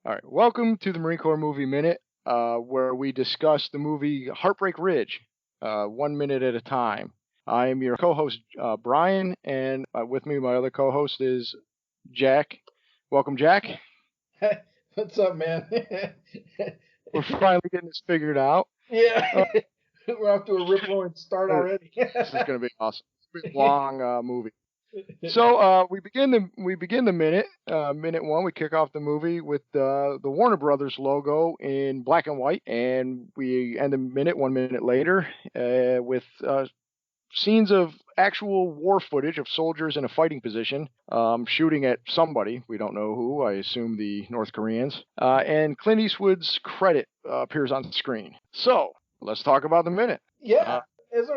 All right, welcome to the Marine Corps Movie Minute, where we discuss the movie Heartbreak Ridge, 1 minute at a time. I am your co-host, Bryon, and with me, my other co-host is Jack. Welcome, Jack. What's up, man? We're finally getting this figured out. Yeah, we're off to a rip-roaring start already. This is going to be awesome. It's a long movie. So we begin the minute, minute one. We kick off the movie with the Warner Brothers logo in black and white, and we end the minute 1 minute later with scenes of actual war footage of soldiers in a fighting position, shooting at somebody. We don't know who. I assume the North Koreans. And Clint Eastwood's credit appears on the screen. So let's talk about the minute. Yeah, as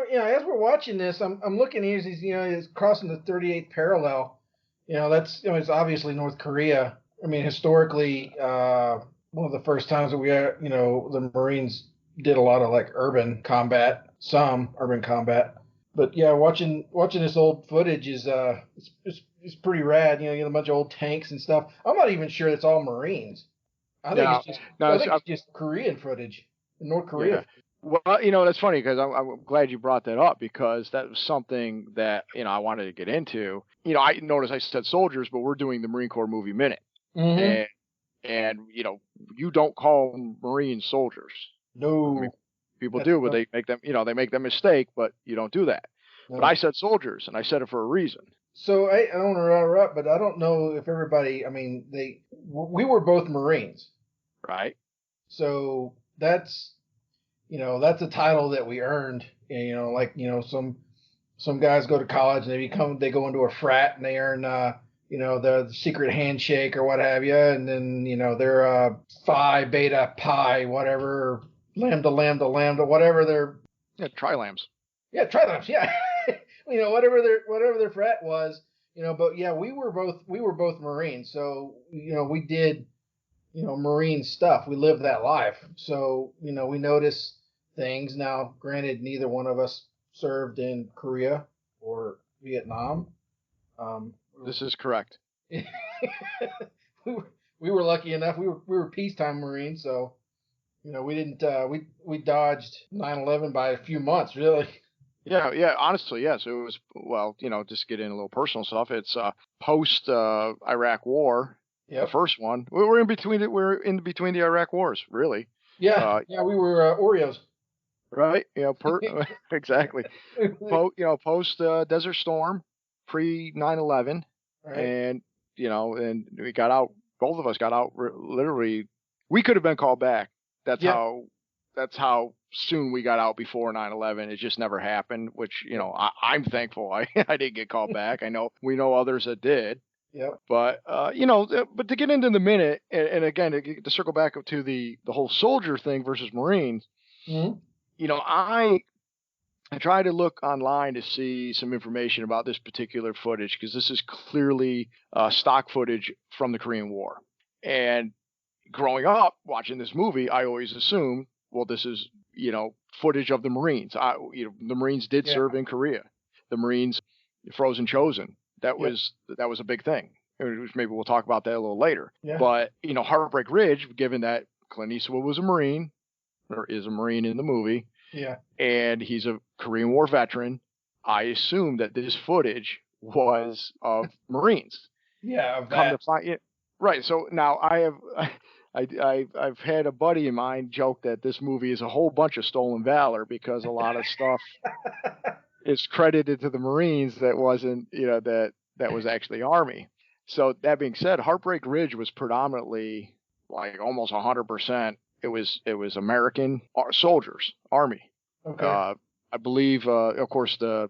we're watching this, I'm looking here. He's crossing the 38th parallel. That's it's obviously North Korea. I mean, historically, one of the first times that the Marines did a lot of like some urban combat. But yeah, watching this old footage is it's pretty rad. You get a bunch of old tanks and stuff. I'm not even sure it's all Marines. I think No, it's just no, I think it's just Korean footage, North yeah. Korea. Well, that's funny because I'm glad you brought that up because that was something that I wanted to get into. I noticed I said soldiers, but we're doing the Marine Corps Movie Minute, Mm-hmm. and you don't call Marines soldiers. I mean, No, people that's do, but no, they make that mistake, but you don't do that. But I no. said soldiers, and I said it for a reason, So I don't want to interrupt, but I don't know if everybody. I mean, we were both Marines, right? so that's a title that we earned. And, some guys go to college and they go into a frat and they earn the secret handshake or what have you, and then they're Phi Beta Pi whatever, Lambda Lambda Lambda whatever they're. Yeah, trilams. Yeah, Trilamps, yeah. Whatever their frat was. But yeah, we were both Marines, so we did Marine stuff. We lived that life, so we notice things. Now, granted, neither one of us served in Korea or Vietnam. Um, This is correct. we were, we were lucky enough. We were peacetime Marines, so we didn't we dodged 9/11 by a few months, really. Yeah, yeah. Honestly, yes. It was just get in a little personal stuff. It's post Iraq War, the Yep. first one. We're in between it. We're in between the Iraq wars, really. Yeah, Uh, yeah, we were Oreos. right? Exactly. Post Desert Storm, pre 9/11, Right. and and we got out. Both of us got out literally. We could have been called back. That's Yep. how. That's how soon we got out before 9/11. It just never happened. Which Yep. I'm thankful I didn't get called back. I know we know others that did. Yep. But but to get into the minute, and again to circle back up to the whole soldier thing versus Marines, Hmm. you know, I tried to look online to see some information about this particular footage because this is clearly stock footage from the Korean War. And growing up watching this movie, I always assumed, well, this is footage of the Marines. The Marines did Yeah. serve in Korea. The Marines, Frozen Chosen. That Yep. was that was a big thing. Which maybe we'll talk about that a little later. Yeah. But Heartbreak Ridge, given that Clint Eastwood was a Marine or is a Marine in the movie, Yeah. and he's a Korean War veteran, I assume that this footage was of Marines. Yeah. Of Come that. to find it, right? So now I have, I've had a buddy of mine joke that this movie is a whole bunch of stolen valor because a lot of stuff is credited to the Marines that wasn't, that was actually Army. So that being said, Heartbreak Ridge was predominantly like almost 100%. It was American soldiers, Army. Okay. Uh, I believe, of course, the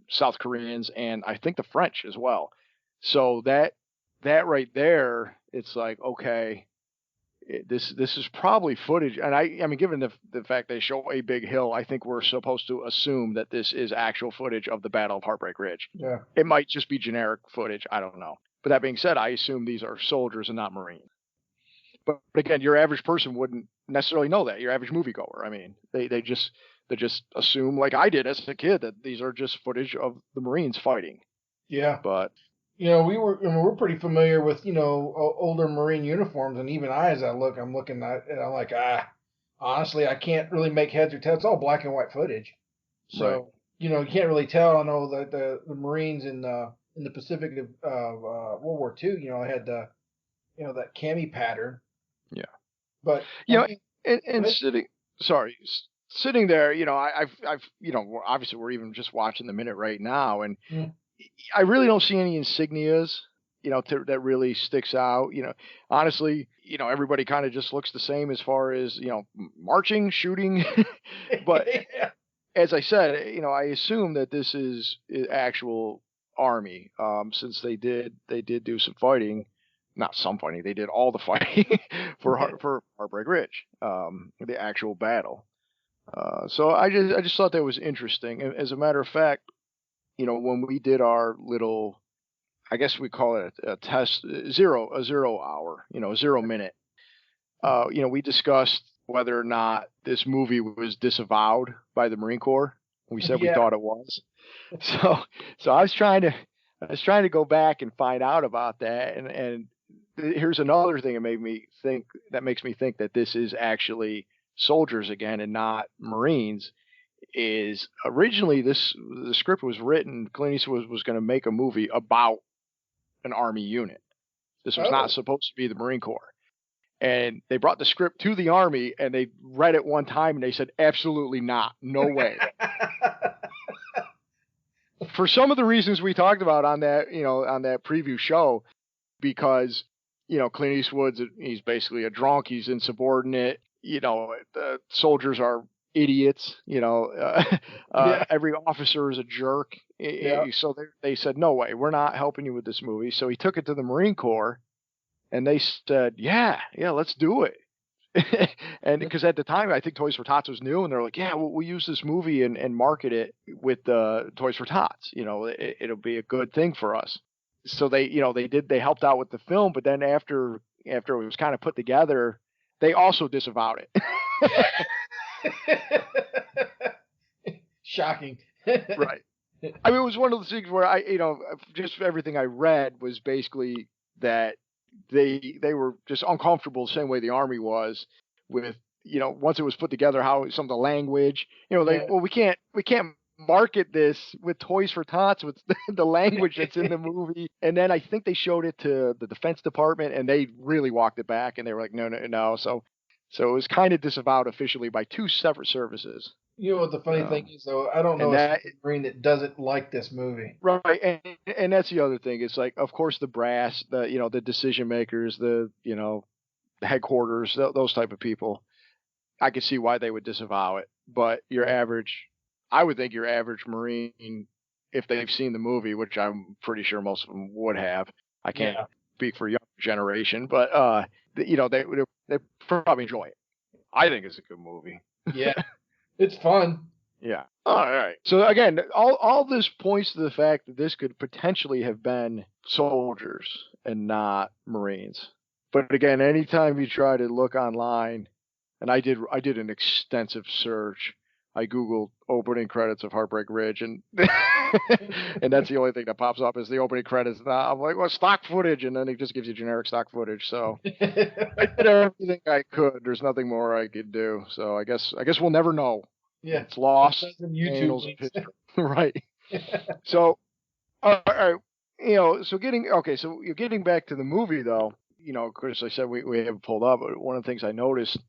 South Koreans and I think the French as well. So that right there, it's like okay, this is probably footage, and I mean, given the fact they show a big hill, I think we're supposed to assume that this is actual footage of the Battle of Heartbreak Ridge. Yeah. It might just be generic footage. I don't know. But that being said, I assume these are soldiers and not Marines. But again, your average person wouldn't necessarily know that. Your average moviegoer, I mean, they just assume, like I did as a kid, that these are just footage of the Marines fighting. Yeah. But we're pretty familiar with older Marine uniforms, and even as I'm looking at it, I'm like, honestly, I can't really make heads or tails. It's all black and white footage, Right. so you can't really tell. I know that the Marines in the Pacific of World War II, they had that cami pattern, Yeah. but You know, and sitting there, obviously we're even just watching the minute right now, and mm, I really don't see any insignias, that really sticks out. Honestly, everybody kind of just looks the same as far as, marching, shooting. But yeah, as I said, I assume that this is actual army, since they did do some fighting, not some fighting, they did all the fighting for Heartbreak Ridge, the actual battle. So I just thought that was interesting. As a matter of fact, when we did our little, I guess we call it a test, a 0 hour, 0 minute. We discussed whether or not this movie was disavowed by the Marine Corps. We said we yeah, thought it was. So, so I was trying to go back and find out about that. And here's another thing that makes me think that this is actually soldiers again and not Marines. Is originally the script was written. Clint Eastwood was going to make a movie about an army unit. This was not oh, supposed to be the Marine Corps. And they brought the script to the army and they read it one time and they said, absolutely not. No way. For some of the reasons we talked about on that preview show, because, Clint Eastwood's, he's basically a drunk. He's insubordinate. The soldiers are idiots. yeah, Every officer is a jerk. yeah. So they said, no way, we're not helping you with this movie. So he took it to the Marine Corps and they said, yeah, yeah, let's do it. And because at the time, I think Toys for Tots was new, and they're like, yeah, we'll use this movie and market it with Toys for Tots. It'll be a good thing for us. So they helped out with the film, but then after it was kind of put together, they also disavowed it. Shocking. Right. I mean, it was one of those things where just everything I read was basically that they were just uncomfortable the same way the army was with, once it was put together, how some of the language, Yeah. we can't market this with Toys for Tots with the language that's in the movie. And then I think they showed it to the Defense Department and they really walked it back and they were like, no, no, no. So it was kind of disavowed officially by two separate services. You know what the funny thing Um, is, though? I don't know and a that single Marine that doesn't like this movie. Right, and that's the other thing. It's like, of course, the brass, the decision makers, the headquarters, those type of people. I can see why they would disavow it. But Yeah. I would think your average Marine, if they've seen the movie, which I'm pretty sure most of them would have. I can't Yeah. speak for younger generation, but they probably enjoy it. I think it's a good movie. Yeah. It's fun. Yeah. All right. So again, all this points to the fact that this could potentially have been soldiers and not Marines. But again, anytime you try to look online, and I did an extensive search. I googled opening credits of Heartbreak Ridge, and and that's the only thing that pops up is the opening credits. And I'm like, well, stock footage, and then it just gives you generic stock footage. So I did everything I could. There's nothing more I could do. So I guess we'll never know. Yeah. It's lost Aside from in the YouTube annals of links. history. Right. So, all right. So you're getting back to the movie though. Of course, I said we haven't pulled up, but one of the things I noticed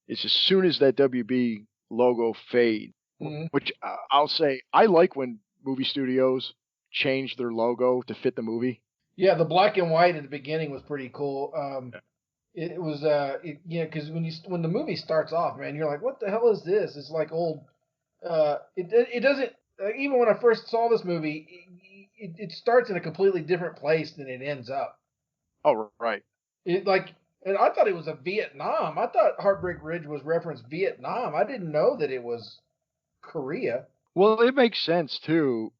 is as soon as that WB logo fade, Mhm. which I'll say I like when movie studios change their logo to fit the movie. Yeah, the black and white at the beginning was pretty cool. It was because when the movie starts off, man, you're like, what the hell is this? It's like old. It doesn't even when I first saw this movie, it starts in a completely different place than it ends up. Oh, right. It like, and I thought it was a Vietnam. I thought Heartbreak Ridge was referenced Vietnam. I didn't know that it was Korea. Well, it makes sense too.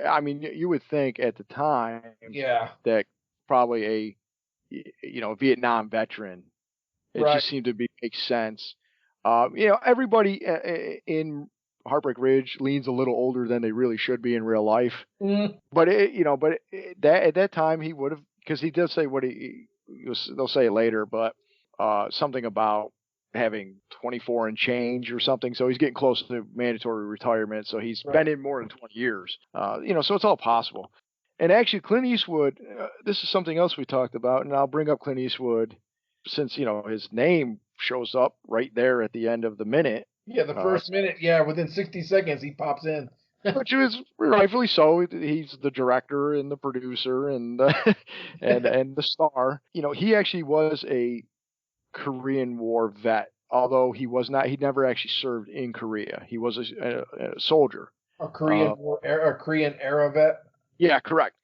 I mean, you would think at the time Yeah, that probably Vietnam veteran. It right. just seemed to make sense. Everybody in Heartbreak Ridge leans a little older than they really should be in real life. Mm. But that at that time he would have, because he did say what they'll say it later, but something about having 24 and change or something. So he's getting close to mandatory retirement. So he's Right. been in more than 20 years. So it's all possible. And actually, Clint Eastwood, this is something else we talked about, and I'll bring up Clint Eastwood since his name shows up right there at the end of the minute. Yeah, the first minute, within 60 seconds he pops in. Which is rightfully so. He's the director and the producer and the, and the star. He actually was a Korean War vet, although he was not. He never actually served in Korea. He was a soldier. A Korean War, a Korean era vet. Yeah, correct.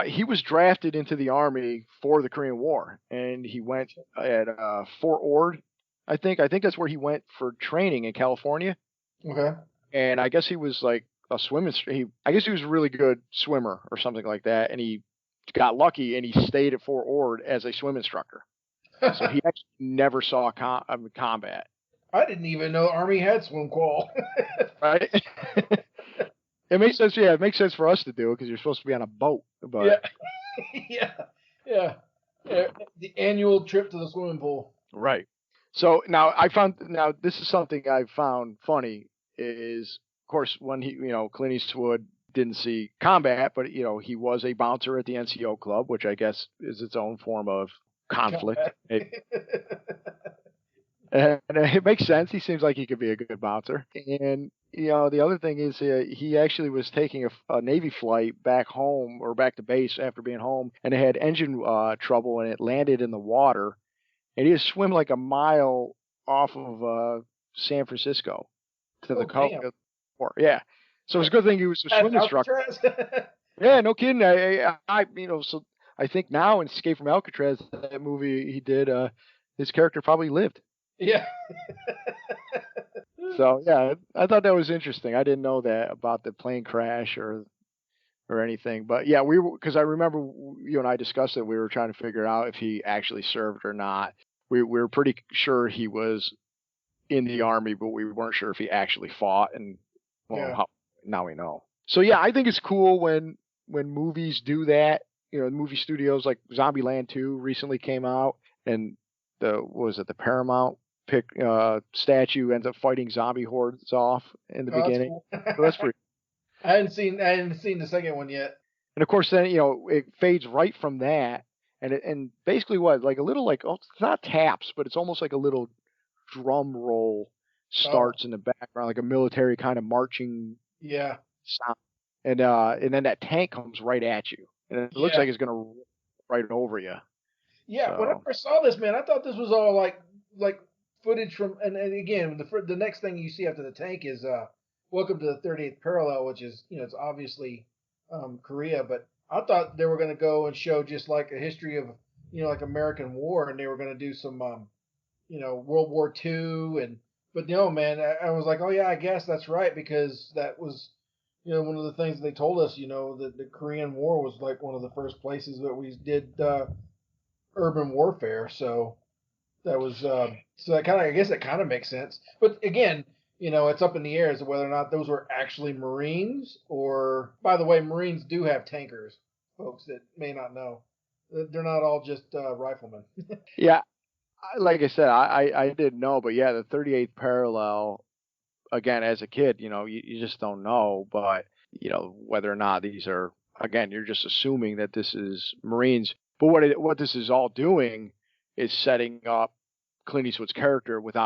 He was drafted into the army for the Korean War, and he went at Fort Ord. I think that's where he went for training in California. Okay. And I guess he was like a swimming. I guess he was a really good swimmer or something like that. And he got lucky and he stayed at Fort Ord as a swim instructor. So he actually never saw combat. I didn't even know Army had swim qual. Right? It makes sense. Yeah, it makes sense for us to do it because you're supposed to be on a boat. But yeah. The annual trip to the swimming pool. Right. So now this is something I found funny is, of course, when Clint Eastwood didn't see combat, but he was a bouncer at the NCO club, which I guess is its own form of conflict. And it makes sense. He seems like he could be a good bouncer. And the other thing is he actually was taking a Navy flight back home or back to base after being home, and it had engine trouble, and it landed in the water, and he had to swim like a mile off of San Francisco to the coast. Yeah. So it's a good thing he was a swim instructor. Yeah, no kidding. So I think now in Escape from Alcatraz, that movie he did, his character probably lived. Yeah. So yeah, I thought that was interesting. I didn't know that about the plane crash or anything. But yeah, because I remember you and I discussed it. We were trying to figure out if he actually served or not. We were pretty sure he was in the army, but we weren't sure if he actually fought. And now we know. So yeah, I think it's cool when movies do that. Movie studios like Zombieland 2 recently came out, and the Paramount statue ends up fighting zombie hordes off in the beginning. That's cool. So that's pretty. I hadn't seen the second one yet. And of course, then it fades right from that, and basically like a little it's not taps, but it's almost like a little drum roll starts in the background, like a military kind of marching sound, and then that tank comes right at you, and it looks like it's gonna run right over you. Yeah, when I first saw this, man, I thought this was all like footage from, and again, the next thing you see after the tank is Welcome to the 38th Parallel, which is it's obviously Korea, but I thought they were going to go and show just like a history of like American War, and they were going to do some World War II, but no, man, I was like, oh yeah, I guess that's right, because that was one of the things they told us, that the Korean War was like one of the first places that we did urban warfare. So that was so that I guess that kind of makes sense. But again, it's up in the air as to whether or not those were actually Marines, or, by the way, Marines do have tankers, folks that may not know. They're not all just riflemen. Yeah, like I said, I didn't know, but yeah, the 38th Parallel, again, as a kid, you just don't know, but whether or not these are, again, you're just assuming that this is Marines. But what this is all doing is setting up Clint Eastwood's character with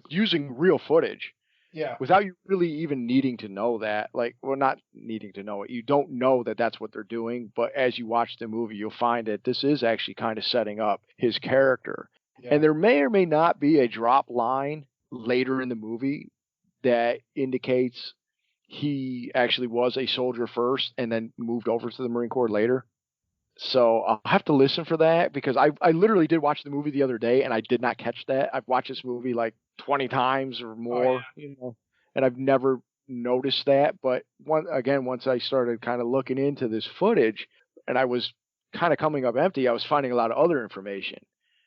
using real footage. Yeah. Without you really even needing to know that, not needing to know it. You don't know that that's what they're doing, but as you watch the movie, you'll find that this is actually kind of setting up his character. Yeah. And there may or may not be a drop line later in the movie that indicates he actually was a soldier first and then moved over to the Marine Corps later. So I'll have to listen for that, because I literally did watch the movie the other day and I did not catch that. I've watched this movie like 20 times or more, and I've never noticed that. But once I started kind of looking into this footage and I was kind of coming up empty, I was finding a lot of other information.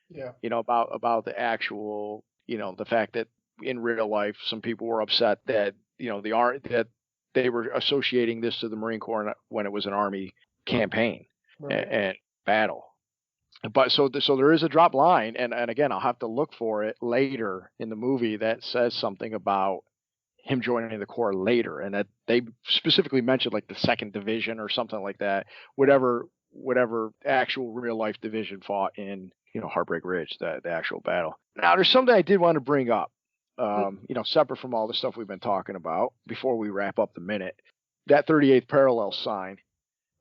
Yeah. About the actual, the fact that in real life, some people were upset that that they were associating this to the Marine Corps when it was an Army campaign and battle. But so there is a drop line, and again, I'll have to look for it later in the movie that says something about him joining the Corps later, and that they specifically mentioned like the 2nd Division or something like that, whatever actual real life division fought in Heartbreak Ridge, the actual battle. Now, there's something I did want to bring up, separate from all the stuff we've been talking about before we wrap up the minute. That 38th parallel sign.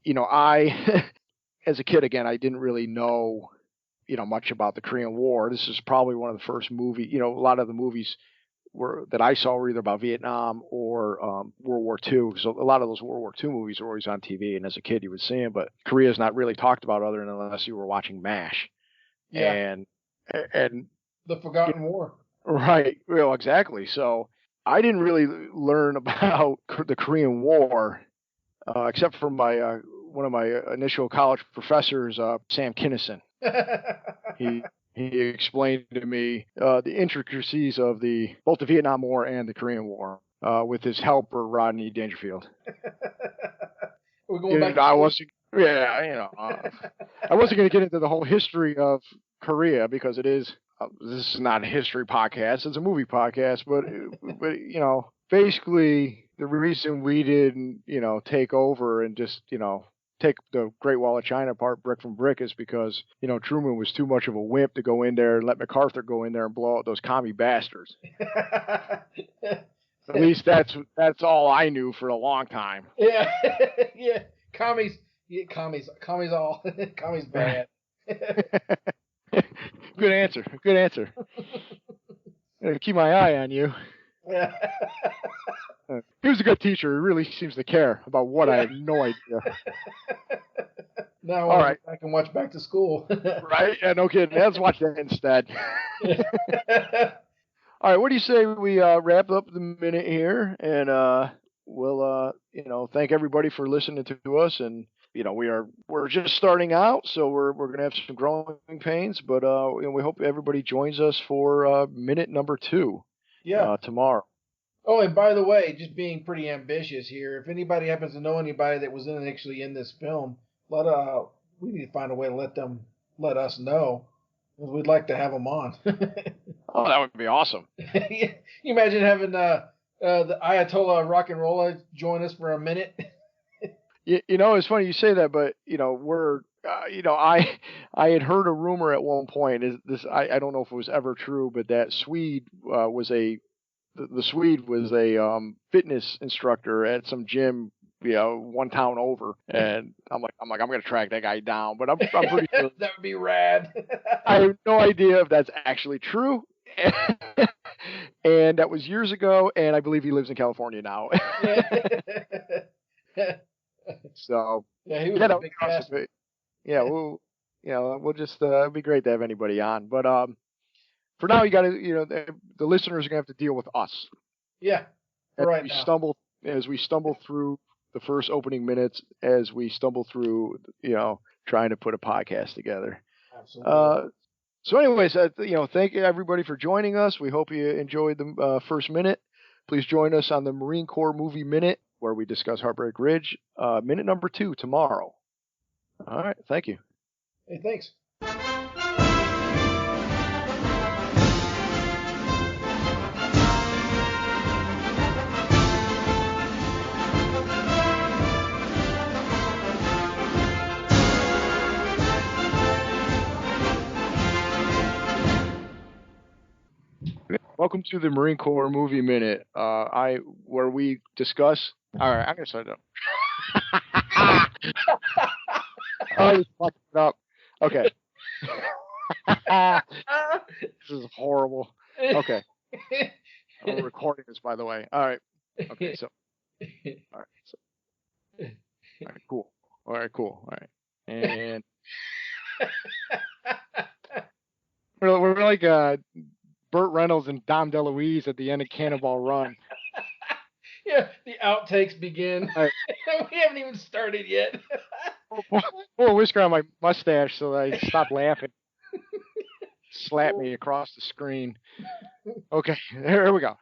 I as a kid, again, I didn't really know much about the Korean War. This is probably one of the first movies. A lot of the movies that I saw were either about Vietnam or World War II. So a lot of those World War II movies are always on TV, and as a kid you would see them. But Korea is not really talked about other than unless you were watching MASH. Yeah. And the Forgotten War. Right. Well, exactly. So I didn't really learn about the Korean War except for one of my initial college professors, Sam Kinison. He explained to me the intricacies of both the Vietnam War and the Korean War with his helper Rodney Dangerfield. We're going back. I wasn't going to get into the whole history of Korea because it is. This is not a history podcast; it's a movie podcast. But basically, the reason we didn't take over and just take the Great Wall of China apart brick from brick is because, Truman was too much of a wimp to go in there and let MacArthur go in there and blow out those commie bastards. At least that's all I knew for a long time. Yeah. Yeah. Commies all. Commies bad. Good answer. Keep my eye on you. Yeah. He was a good teacher. He really seems to care about what I have no idea. Now I can watch Back to School. Right? Yeah, no kidding. Let's watch that instead. All right, what do you say we wrap up the minute here, and we'll thank everybody for listening to us, and we're just starting out, so we're gonna have some growing pains, but we hope everybody joins us for minute number 2. Yeah. Tomorrow. Oh, and by the way, just being pretty ambitious here, if anybody happens to know anybody that was actually in this film, we need to find a way to let us know, because we'd like to have them on. Oh, that would be awesome. You imagine having the Ayatollah of Rock and Roll join us for a minute? It's funny you say that, but we're I had heard a rumor at one point. I don't know if it was ever true, but that Swede was the Swede was a fitness instructor at some gym, one town over, and I'm like I'm gonna track that guy down, but I'm pretty sure that would be rad. I have no idea if that's actually true. And that was years ago, and I believe he lives in California now. So yeah, he was a big cast. Yeah, we'll just it'd be great to have anybody on, but for now you got to the listeners are gonna have to deal with us. Yeah, as we stumble through the first opening minutes, as we stumble through trying to put a podcast together. Absolutely. So anyways, thank you everybody for joining us. We hope you enjoyed the first minute. Please join us on the Marine Corps Movie Minute, where we discuss Heartbreak Ridge, minute number 2 tomorrow. All right. Thank you. Hey, thanks. Welcome to the Marine Corps Movie Minute, where we discuss. All right, I'm gonna start up. Oh, you fucked it up. Okay. This is horrible. Okay. I'm recording this, by the way. All right. Okay. So. All right. So. All right. Cool. All right. Cool. All right. And we're like Burt Reynolds and Dom DeLuise at the end of Cannonball Run. Yeah, the outtakes begin. Right. We haven't even started yet. Pour a whisker on my mustache so that I stop laughing. Slap me across the screen. Okay, here we go.